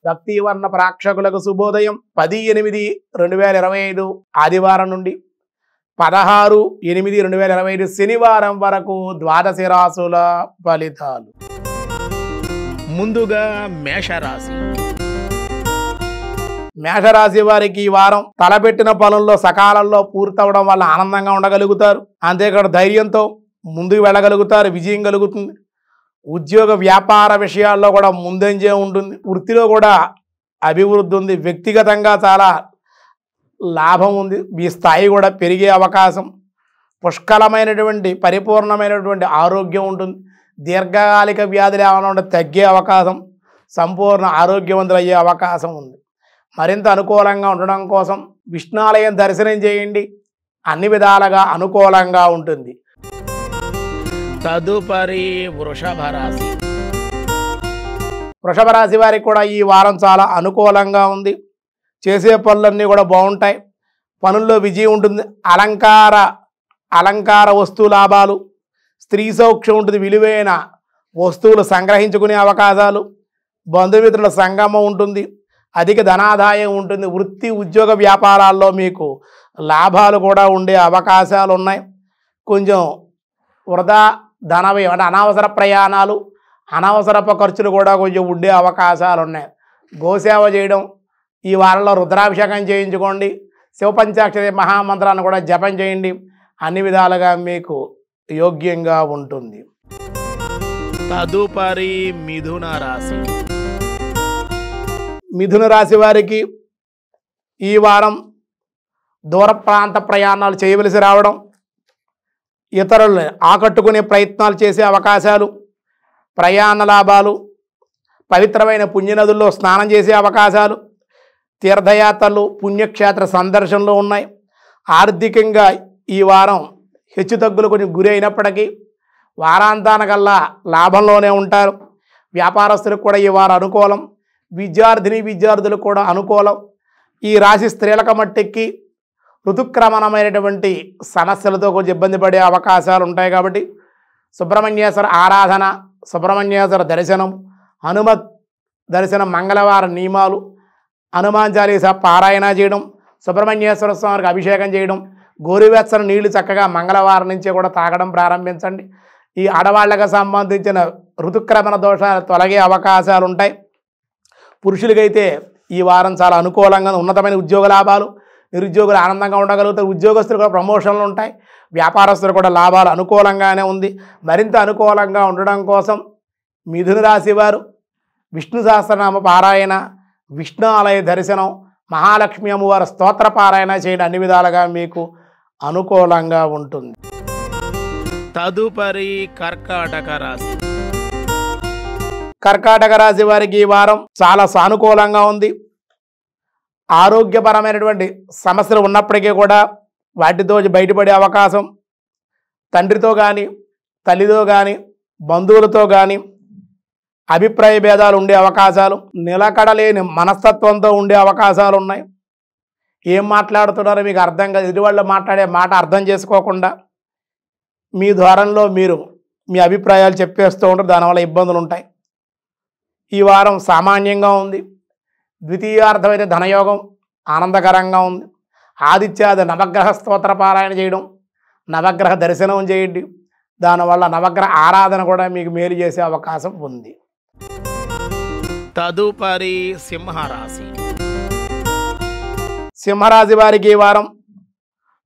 భక్తివర్ణ ప్రేక్షకులకు శుభోదయం 10/8/2025 ఆదివారం నుండి 16/8/2025 శనివారం వరకు ద్వాదశ రాశుల ఫలితాలు. ముందుగా మేషరాశి. మేషరాశి వారికి ఈ వారం తలపెట్టిన పనుల్లో సకాలంలో పూర్తవడం వల్ల ఆనందంగా ఉండగలుగుతారు. అంతేకాదు ధైర్యంతో ముందుకు వెళ్ళగలుగుతారు, విజయం కలుగుతుంది. ఉద్యోగ వ్యాపార విషయాల్లో కూడా ముందంజే ఉంటుంది. వృత్తిలో కూడా అభివృద్ధి ఉంది. వ్యక్తిగతంగా చాలా లాభం ఉంది. మీ స్థాయి కూడా పెరిగే అవకాశం, పుష్కలమైనటువంటి పరిపూర్ణమైనటువంటి ఆరోగ్యం ఉంటుంది. దీర్ఘకాలిక వ్యాధులు ఏమైనా ఉంటే తగ్గే అవకాశం, సంపూర్ణ ఆరోగ్యవంతులు అయ్యే అవకాశం ఉంది. మరింత అనుకూలంగా ఉండడం కోసం విష్ణాలయం దర్శనం చేయండి, అన్ని విధాలుగా అనుకూలంగా ఉంటుంది. తదుపరి వృషభ రాశి. వృషభ రాశి వారికి కూడా ఈ వారం చాలా అనుకూలంగా ఉంది. చేసే పనులన్నీ కూడా బాగుంటాయి. పనుల్లో విజయం ఉంటుంది. అలంకార వస్తు లాభాలు, స్త్రీ సౌఖ్యం ఉంటుంది. విలువైన వస్తువులు సంగ్రహించుకునే అవకాశాలు, బంధుమిత్రుల సంగమం ఉంటుంది. అధిక ధనాదాయం ఉంటుంది. వృత్తి ఉద్యోగ వ్యాపారాల్లో మీకు లాభాలు కూడా ఉండే అవకాశాలు ఉన్నాయి. కొంచెం వృధా ధన వ్యయం అంటే అనవసర ప్రయాణాలు, అనవసరపు ఖర్చులు కూడా కొంచెం ఉండే అవకాశాలు ఉన్నాయి. గోసేవ చేయడం, ఈ వారంలో రుద్రాభిషేకం చేయించుకోండి. శివపంచాక్షరి మహామంత్రాన్ని కూడా జపం చేయండి. అన్ని విధాలుగా మీకు యోగ్యంగా ఉంటుంది. తదుపరి మిథున రాశి. మిథున రాశి వారికి ఈ వారం దూర ప్రాంత ప్రయాణాలు చేయవలసి రావడం, ఇతరులను ఆకట్టుకునే ప్రయత్నాలు చేసే అవకాశాలు, ప్రయాణ లాభాలు, పవిత్రమైన పుణ్యనదుల్లో స్నానం చేసే అవకాశాలు, తీర్థయాత్రలు, పుణ్యక్షేత్ర సందర్శనలు ఉన్నాయి. ఆర్థికంగా ఈ వారం హెచ్చుతగ్గులు కొంచెం గురి అయినప్పటికీ వారాంతానికల్లా లాభంలోనే ఉంటారు. వ్యాపారస్తులకు కూడా ఈ వారం అనుకూలం. విద్యార్థులకు కూడా అనుకూలం. ఈ రాశి స్త్రీలకు మట్టికి ఋతుక్రమణమైనటువంటి సమస్యలతో కొంచెం ఇబ్బంది పడే అవకాశాలు ఉంటాయి. కాబట్టి సుబ్రహ్మణ్యేశ్వర ఆరాధన, సుబ్రహ్మణ్యేశ్వర దర్శనం, హనుమత్ దర్శనం, మంగళవారం నియమాలు, హనుమాన్ చాలీసా పారాయణ చేయడం, సుబ్రహ్మణ్యేశ్వర స్వామికి అభిషేకం చేయడం, గోరువెచ్చని నీళ్లు చక్కగా మంగళవారం నుంచే కూడా తాగడం ప్రారంభించండి. ఈ ఆడవాళ్లకు సంబంధించిన ఋతుక్రమణ దోషాలు తొలగే అవకాశాలు ఉంటాయి. పురుషులకైతే ఈ వారం చాలా అనుకూలంగా ఉన్నతమైన ఉద్యోగ లాభాలు, నిరుద్యోగులు ఆనందంగా ఉండగలుగుతారు. ఉద్యోగస్తులు కూడా ప్రమోషన్లు ఉంటాయి. వ్యాపారస్తులు కూడా లాభాలు అనుకూలంగానే ఉంది. మరింత అనుకూలంగా ఉండడం కోసం మిథున రాశి వారు విష్ణు సహస్రనామ పారాయణ, విష్ణు ఆలయ దర్శనం, మహాలక్ష్మి అమ్మవారి స్తోత్ర పారాయణ చేయడం అన్ని విధాలుగా మీకు అనుకూలంగా ఉంటుంది. తదుపరి కర్కాటక రాశి. కర్కాటక రాశి వారికి ఈ వారం చాలా సానుకూలంగా ఉంది. ఆరోగ్యపరమైనటువంటి సమస్యలు ఉన్నప్పటికీ కూడా వాటితో బయటపడే అవకాశం, తండ్రితో కానీ, తల్లితో కానీ, బంధువులతో కానీ అభిప్రాయ భేదాలు ఉండే అవకాశాలు, నిలకడలేని మనస్తత్వంతో ఉండే అవకాశాలు ఉన్నాయి. ఏం మాట్లాడుతున్నారో మీకు అర్థం కాదు. ఎదుటివాళ్ళు మాట్లాడే మాట అర్థం చేసుకోకుండా మీ ధోరణిలో మీరు మీ అభిప్రాయాలు చెప్పేస్తూ ఉంటారు. దానివల్ల ఇబ్బందులు ఉంటాయి. ఈ వారం సామాన్యంగా ఉంది. ద్వితీయార్థమైతే ధనయోగం ఆనందకరంగా ఉంది. ఆదిత్యాది నవగ్రహ స్తోత్ర పారాయణ చేయడం, నవగ్రహ దర్శనం చేయండి. దానివల్ల నవగ్రహ ఆరాధన కూడా మీకు మేలు చేసే అవకాశం ఉంది. తదుపరి సింహరాశి. సింహరాశి వారికి ఈ వారం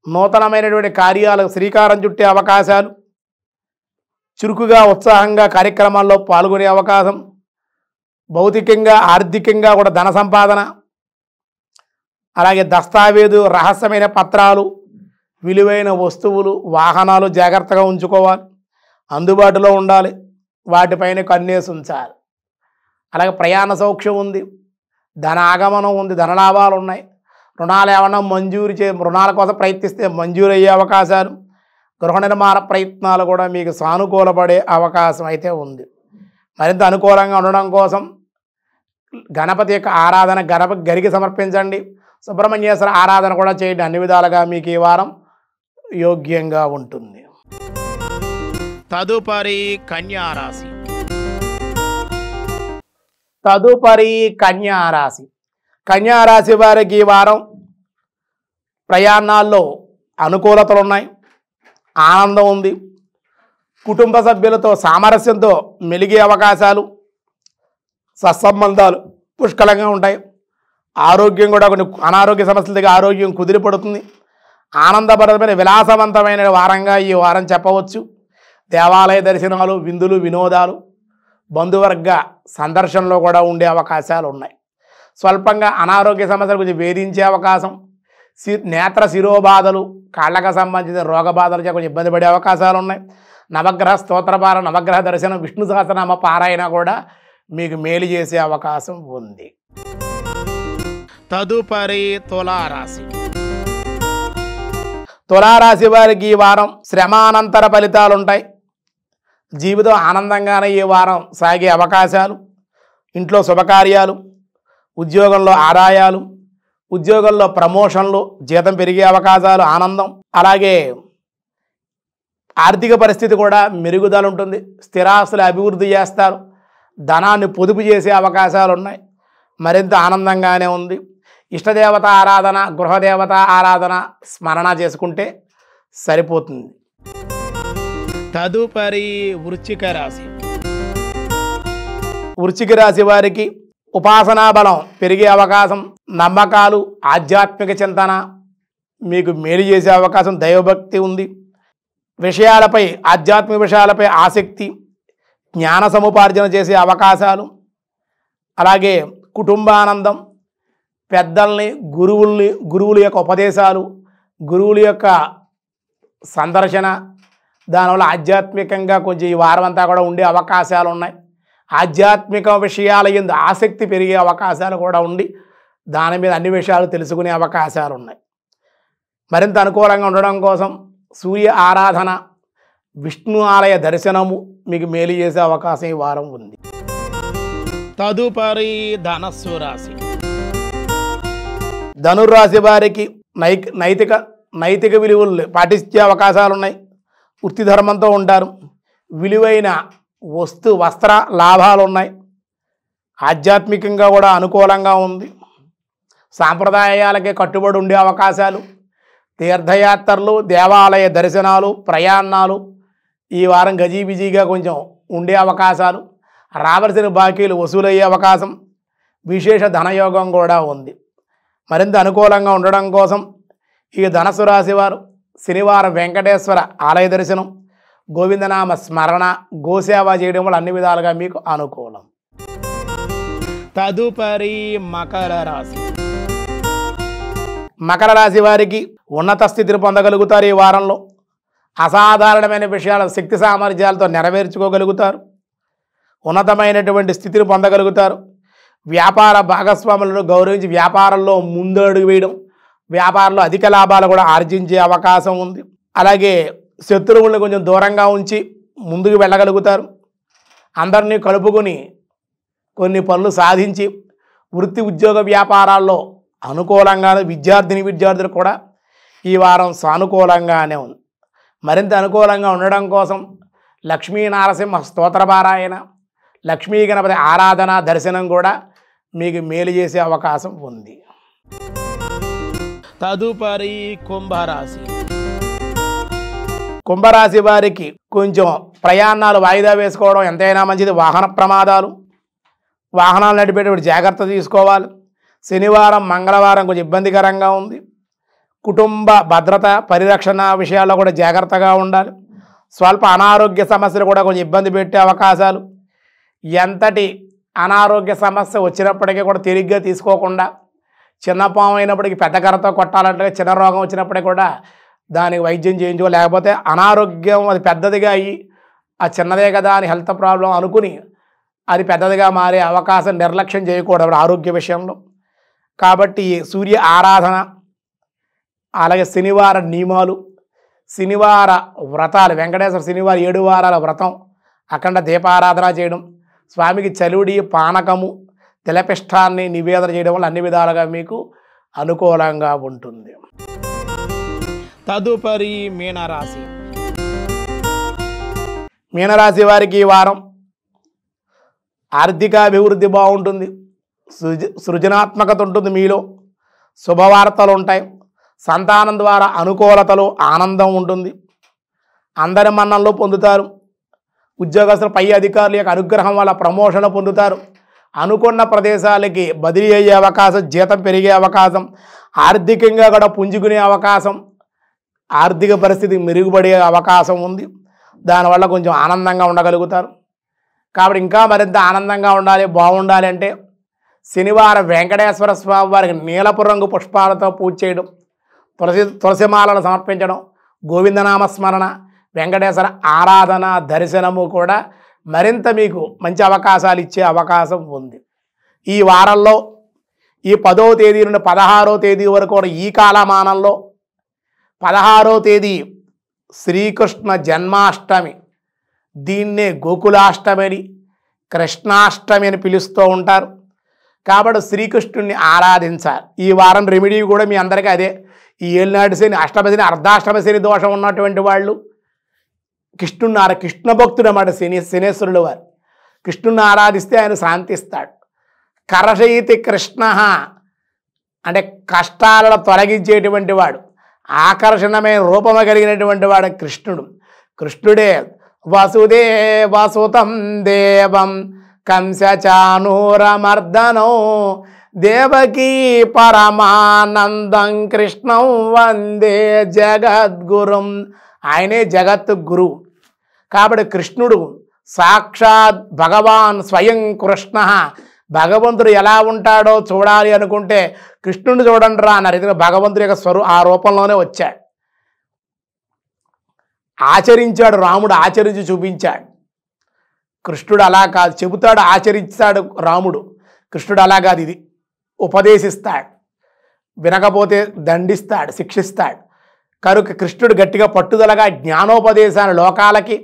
నూతనమైనటువంటి కార్యాలకు శ్రీకారం చుట్టే అవకాశాలు, చురుకుగా ఉత్సాహంగా కార్యక్రమాల్లో పాల్గొనే అవకాశం, భౌతికంగా ఆర్థికంగా కూడా ధన సంపాదన, అలాగే దస్తావేజు, రహస్యమైన పత్రాలు, విలువైన వస్తువులు, వాహనాలు జాగ్రత్తగా ఉంచుకోవాలి. అందుబాటులో ఉండాలి. వాటిపైన కన్నేసి ఉంచాలి. అలాగే ప్రయాణ సౌఖ్యం ఉంది. ధన ఆగమనం ఉంది. ధనలాభాలు ఉన్నాయి. రుణాలు ఏమన్నా రుణాల కోసం ప్రయత్నిస్తే మంజూరు అయ్యే అవకాశాలు, గృహ నిర్మాణ ప్రయత్నాలు కూడా మీకు సానుకూలపడే అవకాశం అయితే ఉంది. మరింత అనుకూలంగా ఉండడం కోసం గణపతి యొక్క ఆరాధన గరికి సమర్పించండి. సుబ్రహ్మణ్యేశ్వర ఆరాధన కూడా చేయండి. అన్ని విధాలుగా మీకు ఈ వారం యోగ్యంగా ఉంటుంది. తదుపరి కన్యా రాశి. తదుపరి కన్యారాశి. కన్యారాశి వారికి ఈ వారం ప్రయాణాల్లో అనుకూలతలు ఉన్నాయి, ఆనందం ఉంది, కుటుంబ సభ్యులతో సామరస్యంతో మెలిగే అవకాశాలు, సత్సంబంధాలు పుష్కలంగా ఉంటాయి. ఆరోగ్యం కూడా కొన్ని అనారోగ్య సమస్యల దగ్గర ఆరోగ్యం కుదిరిపడుతుంది. ఆనందభరితమైన విలాసవంతమైన వారంగా ఈ వారం చెప్పవచ్చు. దేవాలయ దర్శనాలు, విందులు, వినోదాలు, బంధువర్గ సందర్శనలో కూడా ఉండే అవకాశాలు ఉన్నాయి. స్వల్పంగా అనారోగ్య సమస్యలు కొంచెం వేధించే అవకాశం, నేత్ర శిరోబాధలు, కాళ్ళకు సంబంధించిన రోగ బాధలు కొంచెం ఇబ్బంది పడే అవకాశాలు ఉన్నాయి. నవగ్రహ స్తోత్రపారాయణ, నవగ్రహ దర్శనం, విష్ణు సహస్రనామ పారాయణ కూడా మీకు మేలు చేసే అవకాశం ఉంది. తదుపరి తులారాశి. తులారాశి వారికి ఈ వారం శ్రమానంతర ఫలితాలు ఉంటాయి. జీవితం ఆనందంగానే ఈ వారం సాగే అవకాశాలు, ఇంట్లో శుభకార్యాలు, ఉద్యోగంలో ఆదాయాలు, ఉద్యోగంలో ప్రమోషన్లు, జీతం పెరిగే అవకాశాలు, ఆనందం. అలాగే ఆర్థిక పరిస్థితి కూడా మెరుగుదల ఉంటుంది. స్థిరాస్తులు అభివృద్ధి చేస్తారు, ధనాన్ని పొదుపు చేసే అవకాశాలు ఉన్నాయి. మరింత ఆనందంగానే ఉంది. ఇష్టదేవత ఆరాధన, గృహదేవత ఆరాధన స్మరణ చేసుకుంటే సరిపోతుంది. తదుపరి వృశ్చిక రాశి. వృశ్చిక రాశి వారికి ఉపాసనా బలం పెరిగే అవకాశం, నమ్మకాలు, ఆధ్యాత్మిక చింతన మీకు మేలు చేసే అవకాశం, దైవభక్తి ఉంది. విషయాలపై, ఆధ్యాత్మిక విషయాలపై ఆసక్తి, జ్ఞాన సముపార్జన చేసే అవకాశాలు, అలాగే కుటుంబానందం, పెద్దల్ని, గురువుల యొక్క ఉపదేశాలు, గురువుల యొక్క సందర్శన, దానివల్ల ఆధ్యాత్మికంగా కొంచెం ఈ వారం అంతా కూడా ఉండే అవకాశాలు ఉన్నాయి. ఆధ్యాత్మిక విషయాల యందు ఆసక్తి పెరిగే అవకాశాలు కూడా ఉండి దాని మీద అన్ని విషయాలు తెలుసుకునే అవకాశాలు ఉన్నాయి. మరింత అనుకూలంగా ఉండడం కోసం సూర్య ఆరాధన, విష్ణు ఆలయ దర్శనము మీకు మేలు చేసే అవకాశం ఈ వారం ఉంది. తదుపరి ధనస్సు రాశి. ధనుర్రాశి వారికి నైతిక విలువలు పాటించే అవకాశాలు ఉన్నాయి. వృత్తి ధర్మంతో ఉంటారు. విలువైన వస్త్ర లాభాలు ఉన్నాయి. ఆధ్యాత్మికంగా కూడా అనుకూలంగా ఉంది. సాంప్రదాయాలకే కట్టుబడి ఉండే అవకాశాలు, తీర్థయాత్రలు, దేవాలయ దర్శనాలు, ప్రయాణాలు ఈ వారం గజీబిజీగా కొంచెం ఉండే అవకాశాలు, రావలసిన బాకీలు వసూలయ్యే అవకాశం, విశేష ధనయోగం కూడా ఉంది. మరింత అనుకూలంగా ఉండడం కోసం ఈ ధనస్సు రాశి వారు శనివారం వెంకటేశ్వర ఆలయ దర్శనం, గోవిందనామ స్మరణ, గోసేవ చేయడం వల్ల అన్ని విధాలుగా మీకు అనుకూలం. తదుపరి మకర రాశి. మకర రాశి వారికి ఉన్నత స్థితిని పొందగలుగుతారు. ఈ వారంలో అసాధారణమైన విషయాల శక్తి సామర్థ్యాలతో నెరవేర్చుకోగలుగుతారు. ఉన్నతమైనటువంటి స్థితిని పొందగలుగుతారు. వ్యాపార భాగస్వాములను గౌరవించి వ్యాపారంలో ముందడుగు వేయడం, వ్యాపారంలో అధిక లాభాలు కూడా ఆర్జించే అవకాశం ఉంది. అలాగే శత్రువులను కొంచెం దూరంగా ఉంచి ముందుకు వెళ్ళగలుగుతారు. అందరినీ కలుపుకొని కొన్ని పనులు సాధించి వృత్తి ఉద్యోగ వ్యాపారాల్లో అనుకూలంగానే విద్యార్థులు కూడా ఈ వారం సానుకూలంగానే ఉంది. మరింత అనుకూలంగా ఉండడం కోసం లక్ష్మీ నారసింహ స్తోత్రపారాయణ, లక్ష్మీ గణపతి ఆరాధన దర్శనం కూడా మీకు మేలు చేసే అవకాశం ఉంది. తదుపరి కుంభరాశి. కుంభరాశి వారికి కొంచెం ప్రయాణాలు వాయిదా వేసుకోవడం ఎంతైనా మంచిది. వాహన ప్రమాదాలు, వాహనాలు నడిపేటప్పుడు జాగ్రత్త తీసుకోవాలి. శనివారం, మంగళవారం కొంచెం ఇబ్బందికరంగా ఉంది. కుటుంబ భద్రత, పరిరక్షణ విషయాల్లో కూడా జాగ్రత్తగా ఉండాలి. స్వల్ప అనారోగ్య సమస్యలు కూడా కొంచెం ఇబ్బంది పెట్టే అవకాశాలు. ఎంతటి అనారోగ్య సమస్య వచ్చినప్పటికీ కూడా తేలిగ్గా తీసుకోకుండా, చిన్న పాము అయినప్పటికీ పెద్ద కర్రతో కొట్టాలంటే, చిన్న రోగం వచ్చినప్పటికీ కూడా దానికి వైద్యం చేయించుకో, లేకపోతే అనారోగ్యం అది పెద్దదిగా అయ్యి ఆ చిన్నదే కదా అని హెల్త్ ప్రాబ్లం అనుకుని అది పెద్దదిగా మారే అవకాశం నిర్లక్ష్యం చేయకూడదు ఆరోగ్య విషయంలో. కాబట్టి సూర్య ఆరాధన, అలాగే శనివార నియమాలు, శనివార వ్రతాలు, వెంకటేశ్వర శనివారం 7 వారాల వ్రతం, అఖండ దీపారాధన చేయడం, స్వామికి చలివిడి, పానకము, తిలపిష్టాన్ని నివేదన చేయడం వల్ల అన్ని విధాలుగా మీకు అనుకూలంగా ఉంటుంది. తదుపరి మీనరాశి. మీనరాశి వారికి ఈ వారం ఆర్థికాభివృద్ధి బాగుంటుంది, సృజనాత్మకత ఉంటుంది, మీలో శుభవార్తలు ఉంటాయి, సంతానం ద్వారా అనుకూలతలు ఆనందం ఉంటుంది, అందరి మన్ననలు పొందుతారు, ఉద్యోగస్తులు పై అధికారుల యొక్క అనుగ్రహం వల్ల ప్రమోషన్ పొందుతారు, అనుకున్న ప్రదేశాలకి బదిలీ అయ్యే అవకాశం, జీతం పెరిగే అవకాశం, ఆర్థికంగా కూడా పుంజుకునే అవకాశం, ఆర్థిక పరిస్థితి మెరుగుపడే అవకాశం ఉంది. దానివల్ల కొంచెం ఆనందంగా ఉండగలుగుతారు. కాబట్టి ఇంకా మరింత ఆనందంగా ఉండాలి, బాగుండాలి అంటే శనివారం వెంకటేశ్వర స్వామి వారికి నీలపు రంగు పుష్పాలతో పూజ చేయడం, తులసిమాలను సమర్పించడం, గోవిందనామ స్మరణ, వెంకటేశ్వర ఆరాధన దర్శనము కూడా మరింత మీకు మంచి అవకాశాలు ఇచ్చే అవకాశం ఉంది. ఈ వారంలో ఈ 10వ తేదీ నుండి 16వ తేదీ వరకు కూడా ఈ కాలమానంలో 16వ తేదీ శ్రీకృష్ణ జన్మాష్టమి, దీన్నే గోకులాష్టమి అని, కృష్ణాష్టమి అని పిలుస్తూ ఉంటారు. కాబట్టి శ్రీకృష్ణుడిని ఆరాధించాలి. ఈ వారం రెమెడీ కూడా మీ అందరికీ అదే. ఈ ఏళ్ళనాటి శని, అష్టమ శని, అర్ధాష్టమ శని దోషం ఉన్నటువంటి వాళ్ళు కృష్ణుని కృష్ణ భక్తుడు అన్నమాట. శనేశ్వరుడు వారు కృష్ణుని ఆరాధిస్తే ఆయన శాంతిస్తాడు. కరషయితి కృష్ణ అంటే కష్టాలను తొలగించేటువంటి వాడు, ఆకర్షణమైన రూపము కలిగినటువంటి వాడు కృష్ణుడు. కృష్ణుడే వసుదేవసుతం దేవం కంసచానూరమర్దనం దేవకీ పరమానందం కృష్ణం వందే జగద్గురుం. ఆయనే జగత్ గురువు. కాబట్టి కృష్ణుడు సాక్షాత్ భగవాన్ స్వయం కృష్ణ. భగవంతుడు ఎలా ఉంటాడో చూడాలి అనుకుంటే కృష్ణుడిని చూడండి రా అన్నారు. ఎందుకంటే భగవంతుడి యొక్క ఆ రూపంలోనే వచ్చాడు, ఆచరించాడు. రాముడు ఆచరించి చూపించాడు. కృష్ణుడు అలా కాదు, చెబుతాడు, ఆచరిస్తాడు రాముడు. కృష్ణుడు అలా కాదు, ఇది ఉపదేశిస్తాడు, వినకపోతే దండిస్తాడు, శిక్షిస్తాడు. కనుక కృష్ణుడు గట్టిగా పట్టుదలగా జ్ఞానోపదేశాన్ని లోకాలకి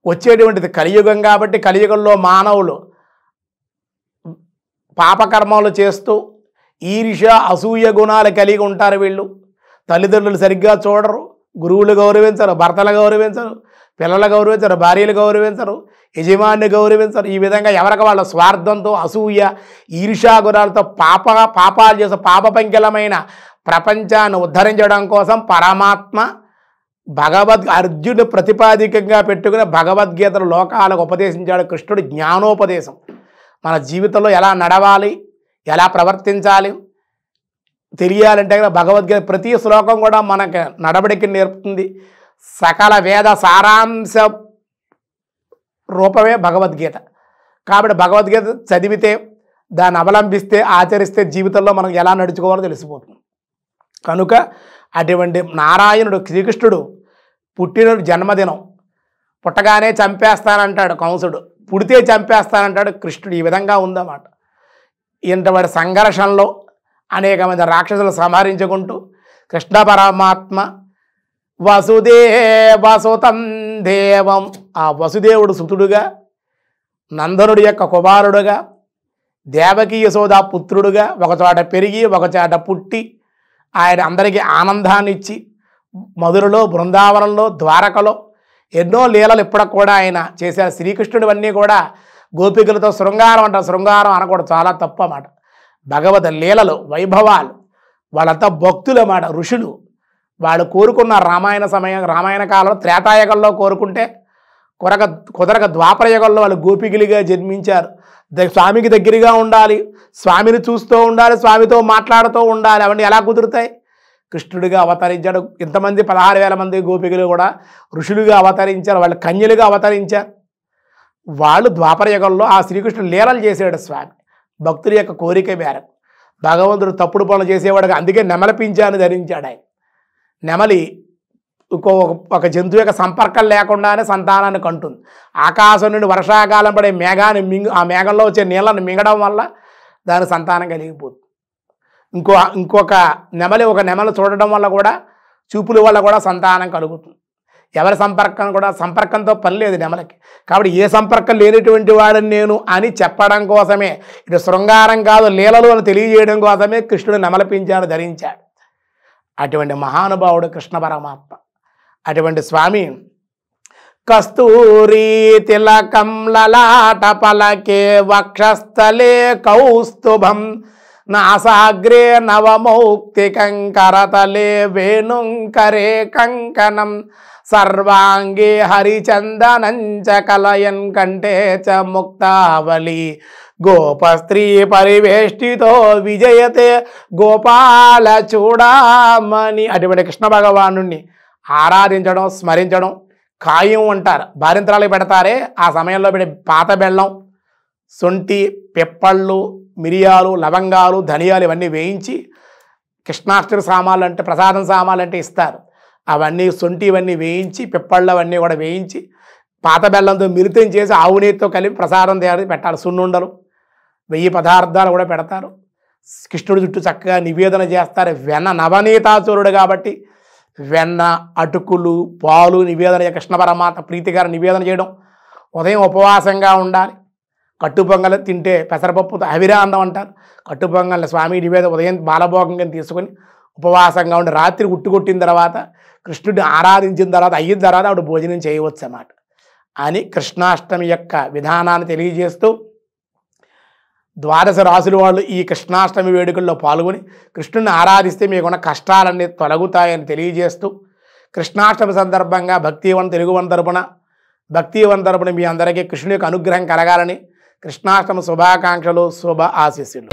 వచ్చేటువంటిది కలియుగం. కాబట్టి కలియుగంలో మానవులు పాపకర్మలు చేస్తూ ఈర్ష్య అసూయ గుణాలు కలిగి ఉంటారు. వీళ్ళు తల్లిదండ్రులు సరిగ్గా చూడరు, గురువులు గౌరవించరు, భర్తలు గౌరవించరు, పిల్లలు గౌరవించరు, భార్యలు గౌరవించరు, యజమాన్ని గౌరవించరు. ఈ విధంగా ఎవరికి వాళ్ళ స్వార్థంతో అసూయ ఈర్ష్యా గుణాలతో పాపాలు చేసే పాపపంకిలమైన ప్రపంచాన్ని ఉద్ధరించడం కోసం పరమాత్మ అర్జునుడు ప్రతిపాదికంగా పెట్టుకుని భగవద్గీతను లోకాలకు ఉపదేశించాడు. కృష్ణుడు జ్ఞానోపదేశం. మన జీవితంలో ఎలా నడవాలి, ఎలా ప్రవర్తించాలి తెలియాలంటే భగవద్గీత ప్రతి శ్లోకం కూడా మనకు నడవడికి నేర్పుతుంది. సకల వేద సారాంశ రూపమే భగవద్గీత. కాబట్టి భగవద్గీత చదివితే, దాన్ని అవలంబిస్తే, ఆచరిస్తే జీవితంలో మనం ఎలా నడుచుకోవాలో తెలిసిపోతుంది. కనుక అటువంటి నారాయణుడు శ్రీకృష్ణుడు పుట్టిన జన్మదినం, పుట్టగానే చంపేస్తానంటాడు కంసుడు, పుడితే చంపేస్తానంటాడు కృష్ణుడు. ఈ విధంగా ఉందన్నమాట. ఇంతటి సంఘర్షణలో అనేక మంది రాక్షసులు సంహరించుకుంటూ కృష్ణ పరమాత్మ వసుదేవసుతం దేవం, ఆ వసుదేవుడు సుతుడుగా, నందనుడి యొక్క కుమారుడుగా, దేవకీ యశోద పుత్రుడుగా ఒకచోట పెరిగి ఒకచోట పుట్టి ఆయన అందరికీ ఆనందాన్ని ఇచ్చి మధురలో, బృందావనంలో, ద్వారకలో ఎన్నో లీలలు ఇప్పటికి కూడా ఆయన చేశారు. శ్రీకృష్ణుడు అన్నీ కూడా గోపికలతో శృంగారం అంటారు. శృంగారం అనకూడదు, చాలా తప్పు అన్నమాట. భగవద్ లీలలు, వైభవాలు, వాళ్ళంతా భక్తులు అన్నమాట, ఋషులు. వాళ్ళు కోరుకున్న రామాయణ కాలంలో, త్రేతాయుగంలో కోరుకుంటే కుదరక ద్వాపరయుగంలో వాళ్ళు గోపికలుగా జన్మించారు. స్వామికి దగ్గరగా ఉండాలి, స్వామిని చూస్తూ ఉండాలి, స్వామితో మాట్లాడుతూ ఉండాలి. అవన్నీ ఎలా కుదురుతాయి? కృష్ణుడిగా అవతరించాడు. ఇంతమంది 16,000 మంది గోపికలు కూడా ఋషులుగా అవతరించారు, వాళ్ళు కన్యలుగా అవతరించారు. వాళ్ళు ద్వాపరయుగంలో ఆ శ్రీకృష్ణుడు లీలలు చేసాడు స్వామి, భక్తుల యొక్క కోరిక మేరకు. భగవంతుడు తప్పుడు పనులు చేసేవాడుగా, అందుకే నెమలి పింఛాన్ని ధరించాడు ఆయన. నెమలి ఒక జంతువు యొక్క సంపర్కం లేకుండానే సంతానాన్ని కంటుంది. ఆకాశం నుండి వర్షాకాలం పడే మేఘాన్ని ఆ మేఘంలో వచ్చే నీళ్ళని మింగడం వల్ల దాని సంతానం కలిగిపోతుంది. ఇంకొక నెమలి చూడడం వల్ల కూడా, చూపుల వల్ల కూడా సంతానం కలుగుతుంది. ఎవరి సంపర్కంతో పని లేదు నెమలికి. కాబట్టి ఏ సంపర్కం లేనటువంటి వాడిని నేను అని చెప్పడం కోసమే, ఇది శృంగారం కాదు లీలలు అని తెలియజేయడం కోసమే కృష్ణుడు నెమలి పింఛాన్ని ధరించాడు. అటువంటి మహానుభావుడు కృష్ణ పరమాత్మ. అటువంటి స్వామి కస్తూరీ తిలకం లలాట పలకే వక్షస్థలే కౌస్తుభం నాసాగ్రే నవమౌక్తికం కరతలే వేణుంకరే కంకణం సర్వాంగే హరిచందనం చ కలయన్ కంఠే చ ముక్తావళి గోపస్త్రీ పరివేష్టితో విజయతే గోపాల చూడామణి. అటువంటి కృష్ణ భగవాను ఆరాధించడం స్మరించడం ఖాయం అంటారు. బారింతరాలు పెడతారే ఆ సమయంలో పెడే పాత బెల్లం, సొంటి, పిప్పళ్ళు, మిరియాలు, లవంగాలు, ధనియాలు ఇవన్నీ వేయించి కృష్ణాష్టమి సామాన్లు అంటే ప్రసాదం సామాన్లు అంటే ఇస్తారు. అవన్నీ సొంటి ఇవన్నీ వేయించి పిప్పళ్ళు అవన్నీ కూడా వేయించి పాత బెల్లంతో మిళితం చేసి ఆవు నీతితో కలిపి ప్రసాదం తయారు పెట్టాలి. సున్నుండలు 1000 పదార్థాలు కూడా పెడతారు. కృష్ణుడి చుట్టూ చక్కగా నివేదన చేస్తారు. వెన్న నవనీతాచురుడు కాబట్టి వెన్న, అటుకులు, పాలు నివేదన కృష్ణ పరమాత్మ ప్రీతిగారు నివేదన చేయడం. ఉదయం ఉపవాసంగా ఉండాలి. కట్టు పొంగల్ తింటే పెసరపప్పు అవిరాన్నం అంటారు. కట్టు పొంగల్ని స్వామి నివేదన ఉదయం బాలభోగంగా తీసుకొని ఉపవాసంగా ఉండి రాత్రి ఉట్టుకొట్టిన తర్వాత కృష్ణుడిని ఆరాధించిన తర్వాత అయిన తర్వాత ఆవిడ భోజనం చేయవచ్చు అన్నమాట అని కృష్ణాష్టమి యొక్క విధానాన్ని తెలియజేస్తూ ద్వాదశ రాశుల వాళ్ళు ఈ కృష్ణాష్టమి వేడుకల్లో పాల్గొని కృష్ణుని ఆరాధిస్తే మీకున్న కష్టాలన్నీ తొలగుతాయని తెలియజేస్తూ కృష్ణాష్టమి సందర్భంగా భక్తివన్ తెలుగువన్ తరపున మీ అందరికీ కృష్ణుని యొక్క అనుగ్రహం కలగాలని కృష్ణాష్టమి శుభాకాంక్షలు, శుభ ఆశీస్సులు.